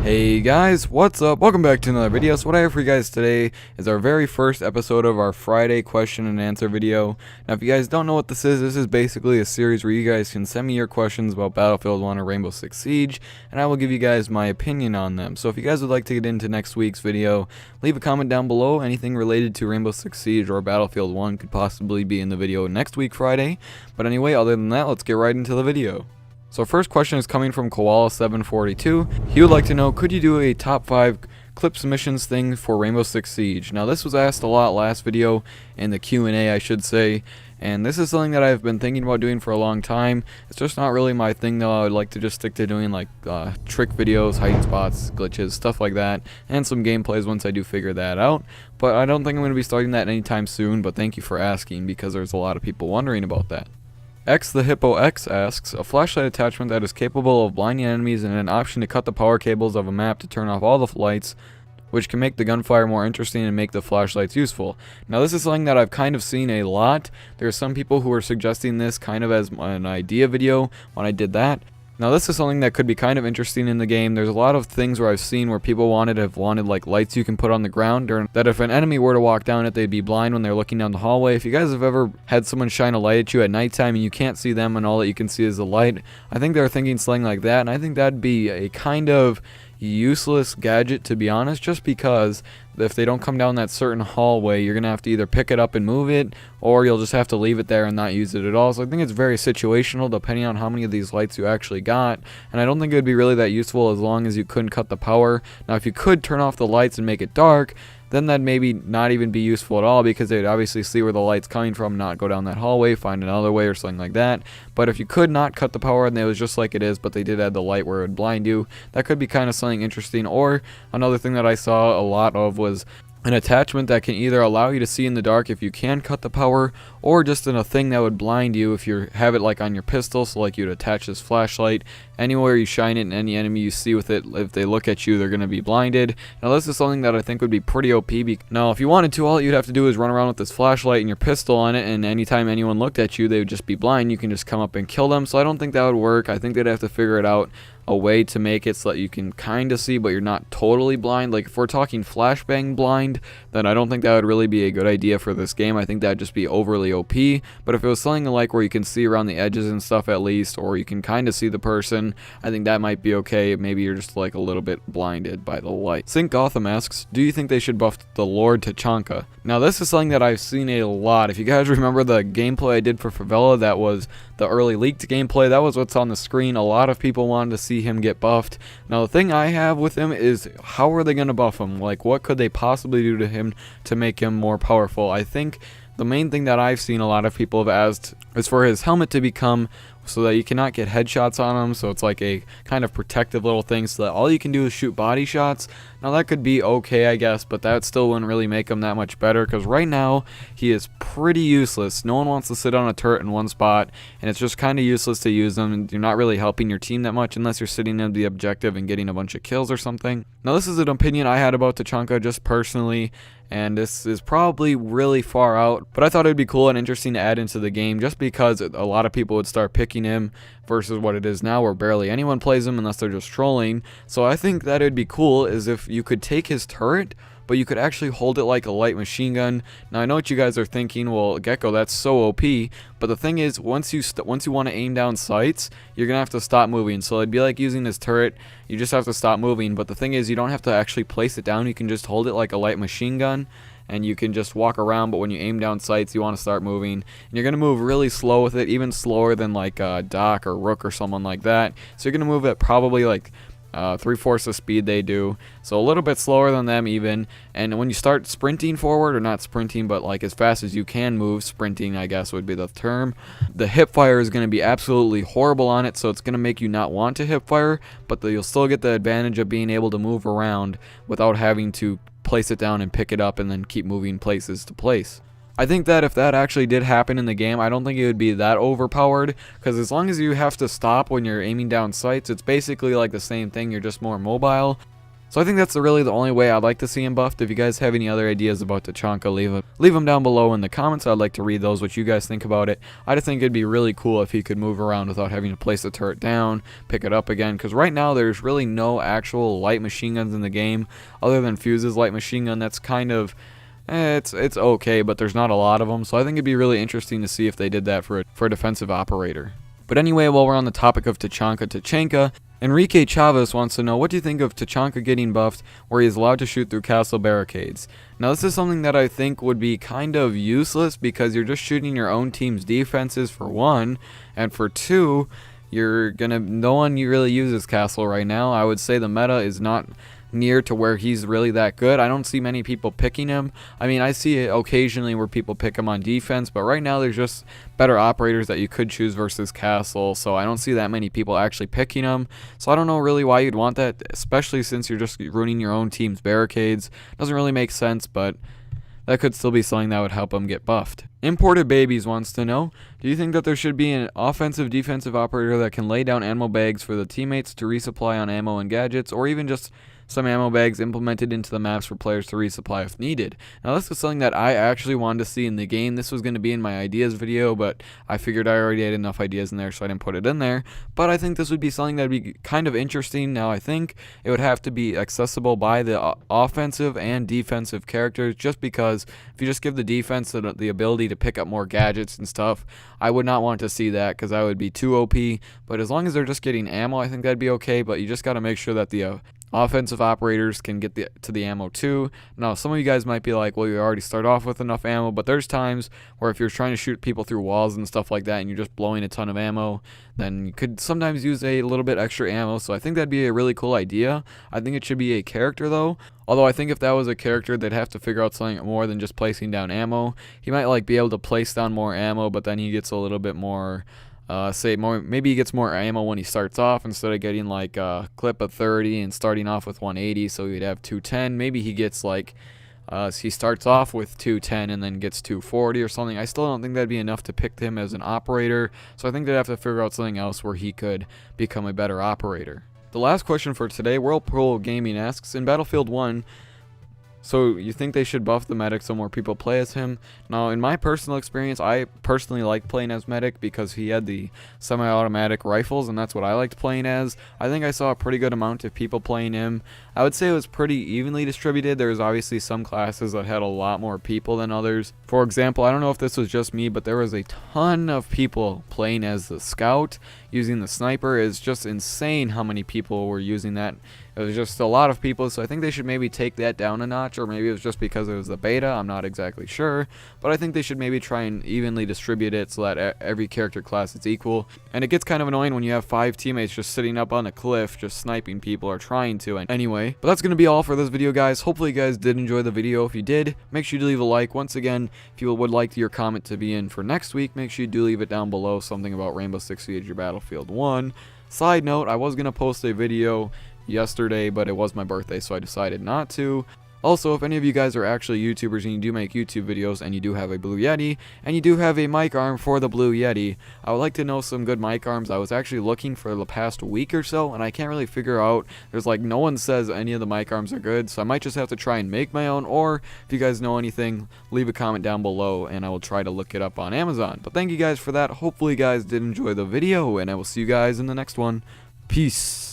Hey guys, what's up? Welcome back to another video. So what I have for you guys today is our very first episode of our Friday question and answer video. Now if you guys don't know what this is basically a series where you guys can send me your questions about Battlefield 1 or Rainbow Six Siege, and I will give you guys my opinion on them. So if you guys would like to get into next week's video, leave a comment down below. Anything related to Rainbow Six Siege or Battlefield 1 could possibly be in the video next week Friday. But anyway, other than that, let's get right into the video. So first question is coming from Koala742. He would like to know, could you do a top 5 clip submissions thing for Rainbow Six Siege? Now this was asked a lot last video, in the Q&A I should say, and this is something that I've been thinking about doing for a long time. It's just not really my thing though. I would like to just stick to doing like trick videos, hiding spots, glitches, stuff like that, and some gameplays once I do figure that out. But I don't think I'm going to be starting that anytime soon, but thank you for asking because there's a lot of people wondering about that. X the Hippo X asks, a flashlight attachment that is capable of blinding enemies and an option to cut the power cables of a map to turn off all the lights, which can make the gunfire more interesting and make the flashlights useful. Now this is something that I've kind of seen a lot. There are some people who are suggesting this kind of as an idea video when I did that. Now this is something that could be kind of interesting in the game. There's a lot of things where I've seen where people have wanted like lights you can put on the ground, that if an enemy were to walk down it, they'd be blind when they're looking down the hallway. If you guys have ever had someone shine a light at you at nighttime and you can't see them and all that you can see is the light, I think they're thinking something like that, and I think that'd be a kind of useless gadget, to be honest, just because if they don't come down that certain hallway, you're gonna have to either pick it up and move it, or you'll just have to leave it there and not use it at all. So I think it's very situational depending on how many of these lights you actually got, and I don't think it would be really that useful as long as you couldn't cut the power. Now if you could turn off the lights and make it dark, then that'd maybe not even be useful at all, because they'd obviously see where the light's coming from, not go down that hallway, find another way or something like that. But if you could not cut the power and it was just like it is, but they did add the light where it would blind you, that could be kind of something interesting. Or another thing that I saw a lot of was an attachment that can either allow you to see in the dark if you can cut the power, or just in a thing that would blind you if you have it like on your pistol. So like you'd attach this flashlight anywhere you shine it, and any enemy you see with it, if they look at you, they're going to be blinded. Now this is something that I think would be pretty OP. Now if you wanted to, all you'd have to do is run around with this flashlight and your pistol on it, and anytime anyone looked at you, they would just be blind. You can just come up and kill them. So I don't think that would work. I think they'd have to figure it out, a way to make it so that you can kind of see but you're not totally blind. Like if we're talking flashbang blind, then I don't think that would really be a good idea for this game. I think that'd just be overly OP. But if it was something like where you can see around the edges and stuff at least, or you can kind of see the person, I think that might be okay. Maybe you're just like a little bit blinded by the light. Sync Gotham asks, do you think they should buff the Lord Tachanka? Now this is something that I've seen a lot. If you guys remember the gameplay I did for Favela, that was the early leaked gameplay, that was what's on the screen. A lot of people wanted to see him get buffed. Now the thing I have with him is, how are they going to buff him? Like what could they possibly do to him to make him more powerful? I think the main thing that I've seen a lot of people have asked is for his helmet to become so that you cannot get headshots on him, so it's like a kind of protective little thing so that all you can do is shoot body shots. Now that could be okay, I guess, but that still wouldn't really make him that much better, because right now he is pretty useless. No one wants to sit on a turret in one spot, and it's just kind of useless to use them, and you're not really helping your team that much unless you're sitting in the objective and getting a bunch of kills or something. Now this is an opinion I had about Tachanka just personally, and this is probably really far out, but I thought it would be cool and interesting to add into the game just because a lot of people would start picking him versus what it is now where barely anyone plays him unless they're just trolling. So I think that it would be cool is if you could take his turret, but you could actually hold it like a light machine gun. Now I know what you guys are thinking, well Gecko, that's so OP, but the thing is, once you want to aim down sights, you're gonna have to stop moving. So it'd be like using his turret, you just have to stop moving. But the thing is, you don't have to actually place it down, you can just hold it like a light machine gun, and you can just walk around. But when you aim down sights, you want to start moving, and you're gonna move really slow with it, even slower than like Doc or Rook or someone like that. So you're gonna move at probably like 3/4 the speed they do, so a little bit slower than them even. And when you start sprinting forward, or not sprinting but like as fast as you can move, sprinting I guess would be the term, the hip fire is going to be absolutely horrible on it. So it's going to make you not want to hip fire, but you'll still get the advantage of being able to move around without having to place it down and pick it up and then keep moving places to place. I think that if that actually did happen in the game, I don't think it would be that overpowered, because as long as you have to stop when you're aiming down sights, it's basically like the same thing, you're just more mobile. So I think that's really the only way I'd like to see him buffed. If you guys have any other ideas about Tachanka, leave them down below in the comments. I'd like to read those, what you guys think about it. I just think it'd be really cool if he could move around without having to place the turret down, pick it up again, because right now there's really no actual light machine guns in the game other than Fuse's light machine gun. That's kind of it's okay, but there's not a lot of them. So I think it'd be really interesting to see if they did that for a defensive operator. But anyway, while we're on the topic of Tachanka, Enrique Chavez wants to know, what do you think of Tachanka getting buffed where he is allowed to shoot through castle barricades? Now this is something that I think would be kind of useless because you're just shooting your own team's defenses for one, and for two, no one really uses castle right now. I would say the meta is not near to where he's really that good. I don't see many people picking him. I mean, I see it occasionally where people pick him on defense, but right now there's just better operators that you could choose versus castle, so I don't see that many people actually picking him. So I don't know really why you'd want that, especially since you're just ruining your own team's barricades. Doesn't really make sense, but that could still be something that would help him get buffed. Imported Babies wants to know, do you think that there should be an offensive defensive operator that can lay down ammo bags for the teammates to resupply on ammo and gadgets, or even just some ammo bags implemented into the maps for players to resupply if needed? Now this is something that I actually wanted to see in the game. This was going to be in my ideas video, but I figured I already had enough ideas in there, so I didn't put it in there. But I think this would be something that would be kind of interesting. Now I think it would have to be accessible by the offensive and defensive characters, just because if you just give the defense the ability to pick up more gadgets and stuff, I would not want to see that because that would be too OP. But as long as they're just getting ammo, I think that'd be okay, but you just got to make sure that the offensive operators can get to the ammo too. Now, some of you guys might be like, well, you already start off with enough ammo, but there's times where if you're trying to shoot people through walls and stuff like that and you're just blowing a ton of ammo, then you could sometimes use a little bit extra ammo. So I think that'd be a really cool idea. I think it should be a character though. Although I think if that was a character, they'd have to figure out something more than just placing down ammo. He might be able to place down more ammo, but then he gets a little bit more maybe he gets more ammo when he starts off instead of getting like a clip of 30 and starting off with 180, so he'd have 210. Maybe he gets like he starts off with 210 and then gets 240 or something. I still don't think that'd be enough to pick him as an operator, so I think they'd have to figure out something else where he could become a better operator. The last question for today, Whirlpool Gaming asks, in Battlefield 1, so you think they should buff the medic so more people play as him? Now, in my personal experience, I personally like playing as medic because he had the semi-automatic rifles, and that's what I liked playing as. I think I saw a pretty good amount of people playing him. I would say it was pretty evenly distributed. There was obviously some classes that had a lot more people than others. For example, I don't know if this was just me, but there was a ton of people playing as the scout, using the sniper. It's just insane how many people were using that. It was just a lot of people, so I think they should maybe take that down a notch, or maybe it was just because it was the beta. I'm not exactly sure, but I think they should maybe try and evenly distribute it so that every character class is equal. And it gets kind of annoying when you have 5 teammates just sitting up on a cliff just sniping people, or trying to anyway. But that's going to be all for this video, guys. Hopefully you guys did enjoy the video. If you did, make sure you leave a like. Once again, if you would like your comment to be in for next week, make sure you do leave it down below, something about Rainbow Six Siege or Battlefield 1. Side note, I was going to post a video yesterday, but it was my birthday, so I decided not to. Also, if any of you guys are actually YouTubers and you do make YouTube videos and you do have a Blue Yeti and you do have a mic arm for the Blue Yeti, I would like to know some good mic arms. I was actually looking for the past week or so and I can't really figure out. There's like no one says any of the mic arms are good, so I might just have to try and make my own, or if you guys know anything, leave a comment down below and I will try to look it up on Amazon. But thank you guys for that. Hopefully you guys did enjoy the video, and I will see you guys in the next one. Peace.